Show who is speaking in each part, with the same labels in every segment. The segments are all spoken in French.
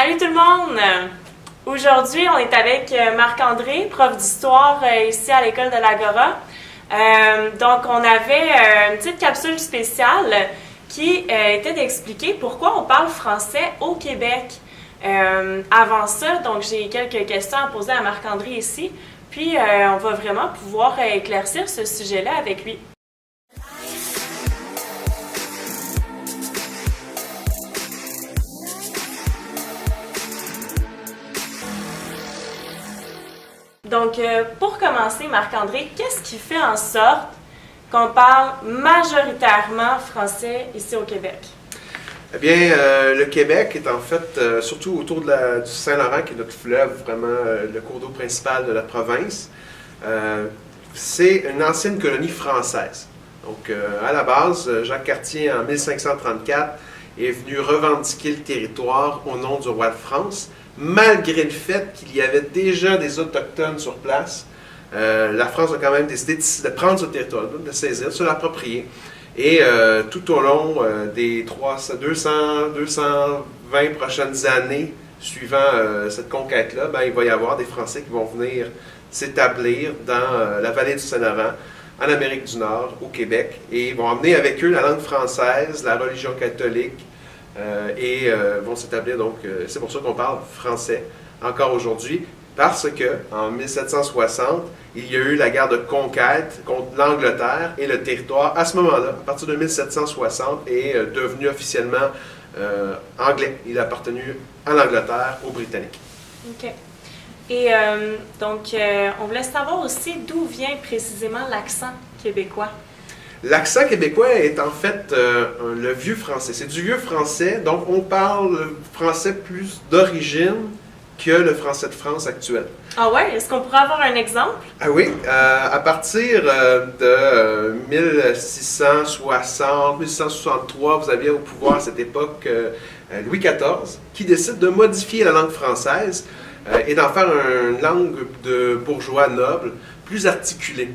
Speaker 1: Salut tout le monde! Aujourd'hui, on est avec Marc-André, prof d'histoire ici à l'école de l'Agora. Donc, on avait une petite capsule spéciale qui était d'expliquer pourquoi on parle français au Québec. Avant ça, donc j'ai quelques questions à poser à Marc-André ici, puis on va vraiment pouvoir éclaircir ce sujet-là avec lui. Donc, pour commencer, Marc-André, qu'est-ce qui fait en sorte qu'on parle majoritairement français ici au Québec?
Speaker 2: Eh bien, le Québec est en fait, surtout autour du Saint-Laurent, qui est notre fleuve, vraiment le cours d'eau principal de la province. C'est une ancienne colonie française. Donc, à la base, Jacques Cartier, en 1534, est venu revendiquer le territoire au nom du roi de France, malgré le fait qu'il y avait déjà des Autochtones sur place. La France a quand même décidé de prendre ce territoire, de saisir, de se l'approprier. Et tout au long des 220 prochaines années suivant cette conquête-là, ben, il va y avoir des Français qui vont venir s'établir dans la vallée du Saint-Laurent, en Amérique du Nord, au Québec, et ils vont emmener avec eux la langue française, la religion catholique, et vont s'établir. Donc, c'est pour ça qu'on parle français encore aujourd'hui, parce qu'en 1760, il y a eu la guerre de conquête contre l'Angleterre, et le territoire, à ce moment-là, à partir de 1760, est devenu officiellement anglais. Il a appartenu à l'Angleterre, aux Britanniques.
Speaker 1: OK. Et donc, on voulait savoir aussi d'où vient précisément l'accent québécois.
Speaker 2: L'accent québécois est en fait le vieux français. C'est du vieux français, donc on parle le français plus d'origine que le français de France actuel.
Speaker 1: Ah ouais? Est-ce qu'on pourrait avoir un exemple?
Speaker 2: Ah oui, à partir de 1660, 1663, vous aviez au pouvoir à cette époque Louis XIV, qui décide de modifier la langue française et d'en faire une langue de bourgeois noble, plus articulée.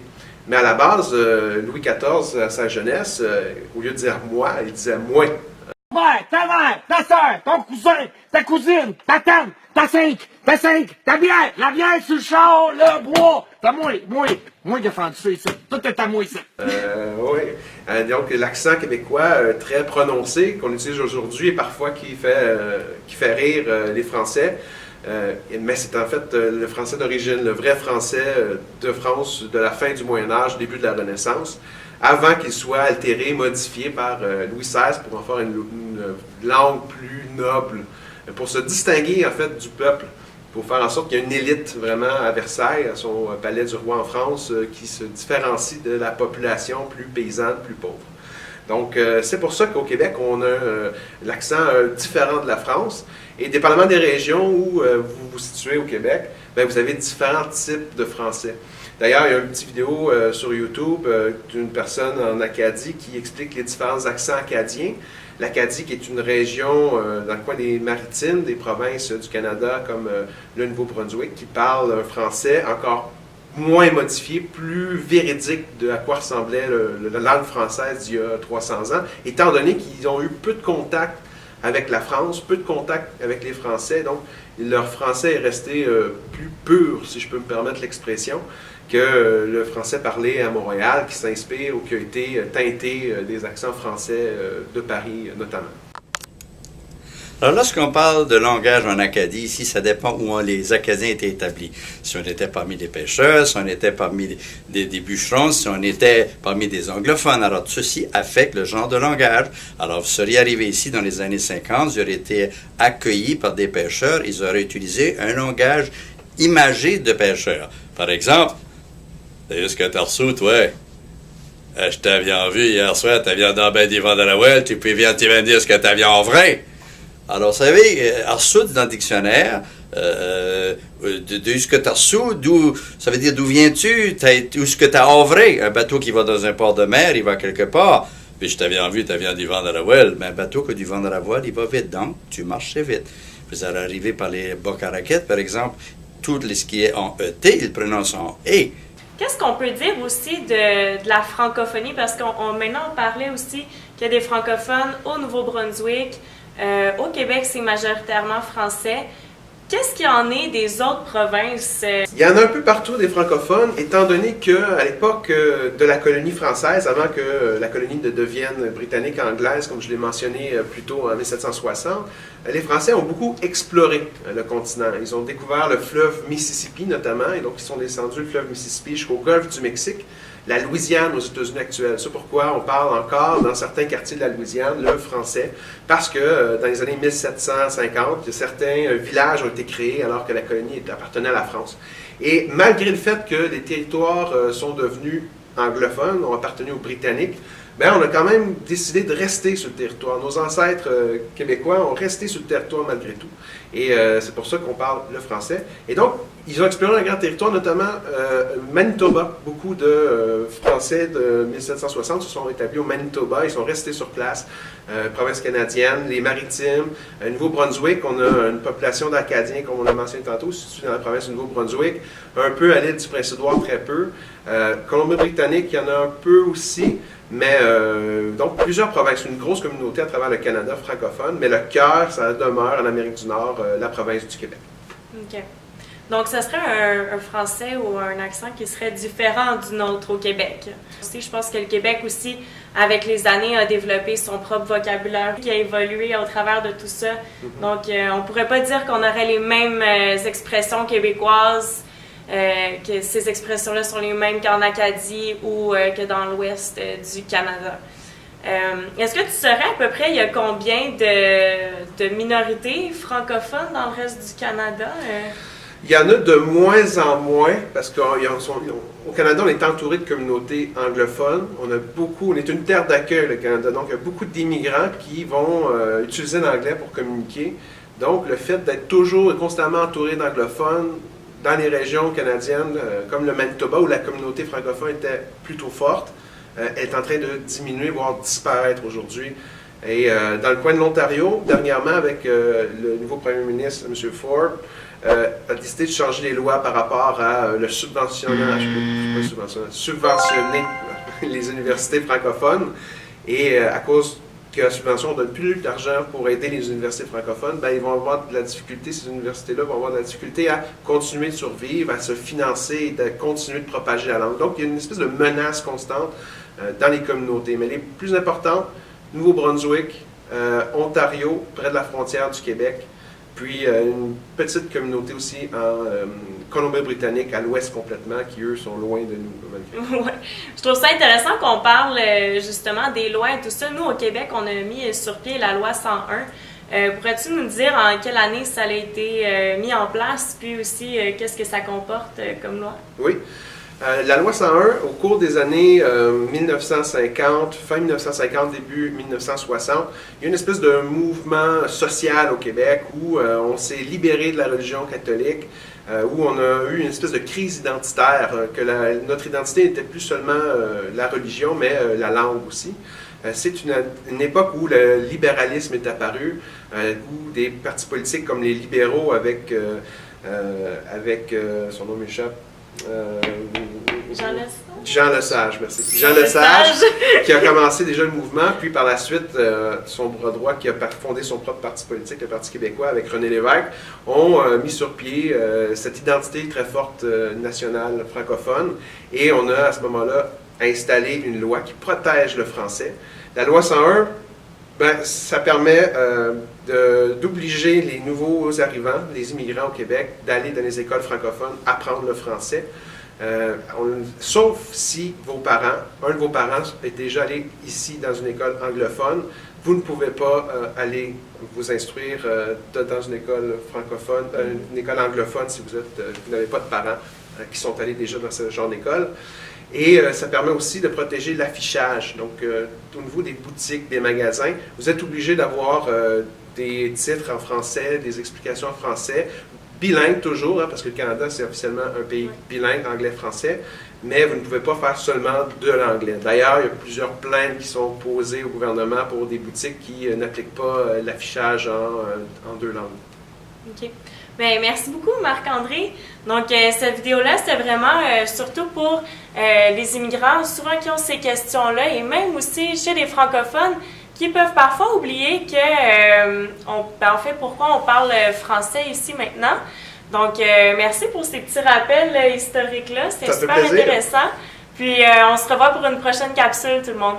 Speaker 2: Mais à la base, Louis XIV, à sa jeunesse, au lieu de dire « moi », il disait « moi ».
Speaker 3: Ta mère, ta soeur, ton cousin, ta cousine, ta tante, ta cinq, ta bière, la bière sur le char, le bois, t'as moi qui ai fendu ça ici, tout est à moi ici.
Speaker 2: Oui, donc l'accent québécois très prononcé qu'on utilise aujourd'hui et parfois qui fait rire les Français. Mais c'est en fait le français d'origine, le vrai français de France de la fin du Moyen-Âge, début de la Renaissance, avant qu'il soit altéré, modifié par Louis XVI pour en faire une langue plus noble, pour se distinguer en fait du peuple, pour faire en sorte qu'il y ait une élite vraiment à Versailles, à son palais du roi en France, qui se différencie de la population plus paysanne, plus pauvre. Donc, c'est pour ça qu'au Québec, on a l'accent différent de la France. Et dépendamment des régions où vous vous situez au Québec, bien, vous avez différents types de français. D'ailleurs, il y a une petite vidéo sur YouTube d'une personne en Acadie qui explique les différents accents acadiens. L'Acadie, qui est une région dans le coin des Maritimes, des provinces du Canada, comme le Nouveau-Brunswick, qui parle un français encore moins modifié, plus véridique de à quoi ressemblait la langue française d'il y a 300 ans, étant donné qu'ils ont eu peu de contact avec la France, peu de contact avec les Français, donc leur français est resté plus pur, si je peux me permettre l'expression, que le français parlé à Montréal, qui s'inspire ou qui a été teinté des accents français de Paris notamment.
Speaker 4: Alors, lorsqu'on parle de langage en Acadie, ici, ça dépend où les Acadiens étaient établis. Si on était parmi des pêcheurs, si on était parmi des bûcherons, si on était parmi des anglophones. Alors, ceci affecte le genre de langage. Alors, vous seriez arrivé ici dans les années 50, vous auriez été accueillis par des pêcheurs, ils auraient utilisé un langage imagé de pêcheurs. Par exemple, c'est ce que t'as reçu, toi? Je t'avais vu hier soir, t'avais dans ben des vents de la well, tu peux bien me dire ce que t'avais en vrai. Alors, vous savez, reçu dans le dictionnaire, de ce que tu as reçu, ça veut dire d'où viens-tu, où ce que tu as ouvré. Un bateau qui va dans un port de mer, il va quelque part. Puis je t'avais vu, tu viens du vent de la voile. Mais un bateau qui a du vent de la voile, il va vite. Donc, tu marches vite. Vous allez arriver par les bocs à raquettes, par exemple, tout ce qui est en ET, il prononce en E.
Speaker 1: Qu'est-ce qu'on peut dire aussi de la francophonie? Parce qu'on maintenant on parlait aussi qu'il y a des francophones au Nouveau-Brunswick, Au Québec, c'est majoritairement français. Qu'est-ce qu'il y en est des autres provinces?
Speaker 2: Il y en a un peu partout des francophones, étant donné qu'à l'époque de la colonie française, avant que la colonie ne devienne britannique anglaise, comme je l'ai mentionné plus tôt en 1760, les Français ont beaucoup exploré le continent. Ils ont découvert le fleuve Mississippi notamment, et donc ils sont descendus le fleuve Mississippi jusqu'au golfe du Mexique, la Louisiane aux États-Unis actuels. C'est pourquoi on parle encore dans certains quartiers de la Louisiane le français, parce que dans les années 1750, certains villages ont été créés alors que la colonie appartenait à la France. Et malgré le fait que les territoires sont devenus anglophones, ont appartenu aux Britanniques, ben, on a quand même décidé de rester sur le territoire. Nos ancêtres québécois ont resté sur le territoire malgré tout. Et c'est pour ça qu'on parle le français. Et donc, ils ont exploré un grand territoire, notamment Manitoba. Beaucoup de Français de 1760 se sont établis au Manitoba. Ils sont restés sur place. Province canadienne, les Maritimes, Nouveau-Brunswick. On a une population d'Acadiens, comme on l'a mentionné tantôt, située dans la province du Nouveau-Brunswick. Un peu à l'île du Prince-Édouard, très peu. Colombie-Britannique, il y en a un peu aussi. Mais donc plusieurs provinces, une grosse communauté à travers le Canada francophone, mais le cœur, ça demeure en Amérique du Nord, la province du Québec.
Speaker 1: OK. Donc, ce serait un français ou un accent qui serait différent du nôtre au Québec. Aussi, je pense que le Québec aussi, avec les années, a développé son propre vocabulaire qui a évolué au travers de tout ça. Donc, on ne pourrait pas dire qu'on aurait les mêmes expressions québécoises, que ces expressions-là sont les mêmes qu'en Acadie ou que dans l'ouest du Canada. Est-ce que tu saurais à peu près il y a combien de minorités francophones dans le reste du Canada?
Speaker 2: Il y en a de moins en moins, parce qu'au Canada, on est entouré de communautés anglophones. On est une terre d'accueil, le Canada. Donc, il y a beaucoup d'immigrants qui vont utiliser l'anglais pour communiquer. Donc, le fait d'être toujours et constamment entouré d'anglophones dans les régions canadiennes, comme le Manitoba, où la communauté francophone était plutôt forte, est en train de diminuer, voire disparaître aujourd'hui. Et dans le coin de l'Ontario, dernièrement, avec le nouveau premier ministre, M. Ford, a décidé de changer les lois par rapport à le subventionner les universités francophones. Et à cause que la subvention ne donne plus d'argent pour aider les universités francophones, ben, ils vont avoir de la difficulté, ces universités-là vont avoir de la difficulté à continuer de survivre, à se financer et de continuer de propager la langue. Donc, il y a une espèce de menace constante dans les communautés. Mais les plus importantes, Nouveau-Brunswick, Ontario, près de la frontière du Québec, puis une petite communauté aussi en Colombie-Britannique, à l'ouest complètement, qui eux sont loin de nous.
Speaker 1: Ouais. Je trouve ça intéressant qu'on parle justement des lois et tout ça. Nous, au Québec, on a mis sur pied la loi 101. Pourrais-tu nous dire en quelle année ça a été mis en place, puis aussi qu'est-ce que ça comporte comme loi?
Speaker 2: Oui. La loi 101, au cours des années 1950, fin 1950, début 1960, il y a une espèce de mouvement social au Québec où on s'est libéré de la religion catholique, où on a eu une espèce de crise identitaire, que notre identité n'était plus seulement la religion, mais la langue aussi. C'est une époque où le libéralisme est apparu, où des partis politiques comme les libéraux avec son nom m'échappe, Jean Lesage, merci. Jean Lesage, qui a commencé déjà le mouvement, puis par la suite, son bras droit qui a fondé son propre parti politique, le Parti québécois, avec René Lévesque, ont mis sur pied cette identité très forte nationale francophone. Et on a à ce moment-là installé une loi qui protège le français. La loi 101, ben, ça permet d'obliger les nouveaux arrivants, les immigrants au Québec, d'aller dans les écoles francophones apprendre le français. Sauf si un de vos parents est déjà allé ici dans une école anglophone, vous ne pouvez pas aller vous instruire dans une école francophone, une école anglophone si vous n'avez pas de parents qui sont allés déjà dans ce genre d'école. Et ça permet aussi de protéger l'affichage. Donc, au niveau des boutiques, des magasins, vous êtes obligé d'avoir des titres en français, des explications en français, bilingue toujours, hein, parce que le Canada, c'est officiellement un pays bilingue, anglais-français, mais vous ne pouvez pas faire seulement de l'anglais. D'ailleurs, il y a plusieurs plaintes qui sont posées au gouvernement pour des boutiques qui n'appliquent pas l'affichage en deux langues.
Speaker 1: OK. Bien, merci beaucoup, Marc-André. Donc, cette vidéo-là, c'était vraiment surtout pour les immigrants, souvent qui ont ces questions-là, et même aussi chez les francophones, qui peuvent parfois oublier que, en fait, pourquoi on parle français ici maintenant. Donc, merci pour ces petits rappels historiques-là. C'était super intéressant. Puis, on se revoit pour une prochaine capsule, tout le monde.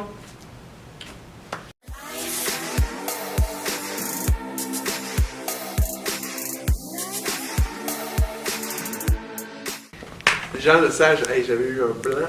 Speaker 2: Jean Lesage, hey, j'avais eu un plan.